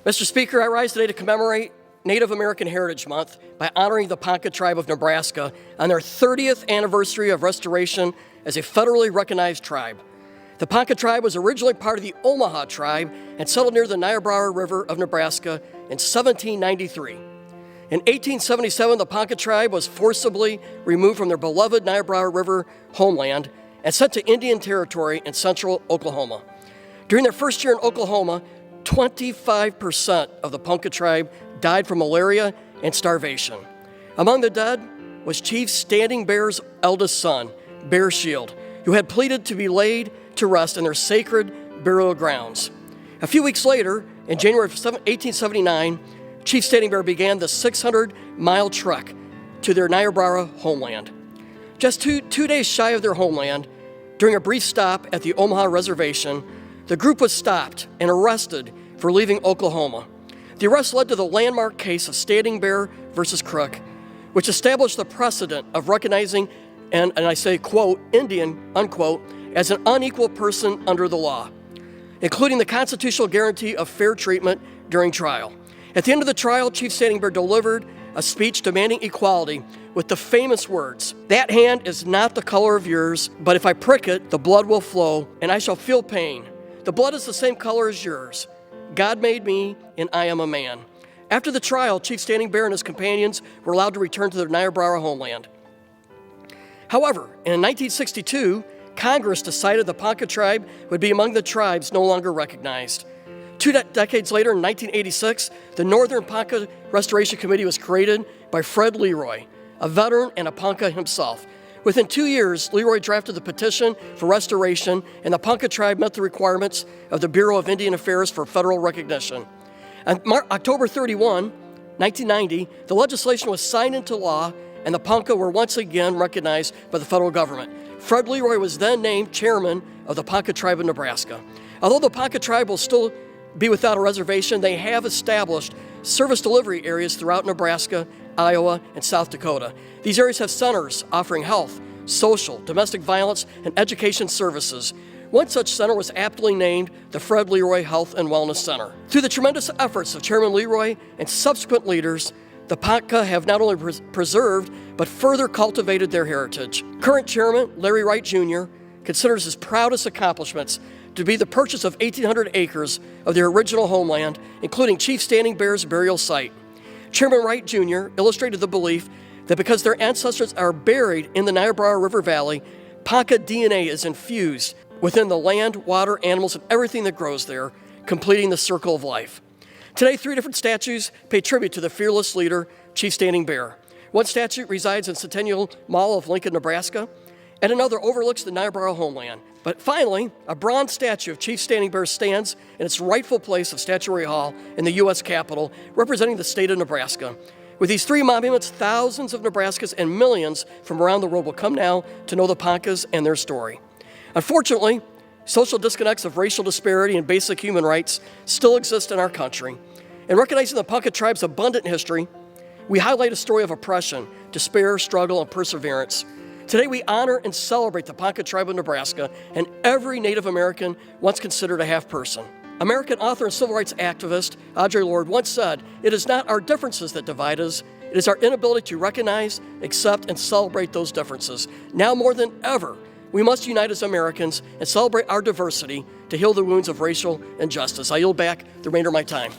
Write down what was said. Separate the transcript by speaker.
Speaker 1: Mr. Speaker, I rise today to commemorate Native American Heritage Month by honoring the Ponca Tribe of Nebraska on their 30th anniversary of restoration as a federally recognized tribe. The Ponca Tribe was originally part of the Omaha Tribe and settled near the Niobrara River of Nebraska in 1793. In 1877, the Ponca Tribe was forcibly removed from their beloved Niobrara River homeland and sent to Indian Territory in central Oklahoma. During their first year in Oklahoma, 25% of the Ponca Tribe died from malaria and starvation. Among the dead was Chief Standing Bear's eldest son, Bear Shield, who had pleaded to be laid to rest in their sacred burial grounds. A few weeks later, in January of 1879, Chief Standing Bear began the 600-mile trek to their Niobrara homeland. Just two days shy of their homeland, during a brief stop at the Omaha Reservation, the group was stopped and arrested for leaving Oklahoma. The arrest led to the landmark case of Standing Bear versus Crook, which established the precedent of recognizing, and I say, quote, Indian, unquote, as an unequal person under the law, including the constitutional guarantee of fair treatment during trial. At the end of the trial, Chief Standing Bear delivered a speech demanding equality with the famous words, "That hand is not the color of yours, but if I prick it, the blood will flow, and I shall feel pain. The blood is the same color as yours. God made me, and I am a man." After the trial, Chief Standing Bear and his companions were allowed to return to their Niobrara homeland. However, in 1962, Congress decided the Ponca Tribe would be among the tribes no longer recognized. Two decades later, in 1986, the Northern Ponca Restoration Committee was created by Fred Leroy, a veteran and a Ponca himself. Within 2 years, Leroy drafted the petition for restoration, and the Ponca Tribe met the requirements of the Bureau of Indian Affairs for federal recognition. On October 31, 1990, the legislation was signed into law, and the Ponca were once again recognized by the federal government. Fred Leroy was then named chairman of the Ponca Tribe of Nebraska. Although the Ponca Tribe will still be without a reservation, they have established service delivery areas throughout Nebraska, Iowa, and South Dakota. These areas have centers offering health, social, domestic violence, and education services. One such center was aptly named the Fred Leroy Health and Wellness Center. Through the tremendous efforts of Chairman Leroy and subsequent leaders, the Ponca have not only preserved, but further cultivated their heritage. Current Chairman Larry Wright Jr. considers his proudest accomplishments to be the purchase of 1,800 acres of their original homeland, including Chief Standing Bear's burial site. Chairman Wright Jr. illustrated the belief that because their ancestors are buried in the Niobrara River Valley, Ponca DNA is infused within the land, water, animals, and everything that grows there, completing the circle of life. Today, 3 different statues pay tribute to the fearless leader, Chief Standing Bear. One statue resides in Centennial Mall of Lincoln, Nebraska, and another overlooks the Niobrara homeland. But finally, a bronze statue of Chief Standing Bear stands in its rightful place of Statuary Hall in the U.S. Capitol, representing the state of Nebraska. With these 3 monuments, thousands of Nebraskans and millions from around the world will come now to know the Poncas and their story. Unfortunately, social disconnects of racial disparity and basic human rights still exist in our country. In recognizing the Ponca Tribe's abundant history, we highlight a story of oppression, despair, struggle, and perseverance. Today, we honor and celebrate the Ponca Tribe of Nebraska and every Native American once considered a half-person. American author and civil rights activist Audre Lorde once said, "It is not our differences that divide us, it is our inability to recognize, accept, and celebrate those differences. Now more than ever, we must unite as Americans and celebrate our diversity to heal the wounds of racial injustice." I yield back the remainder of my time.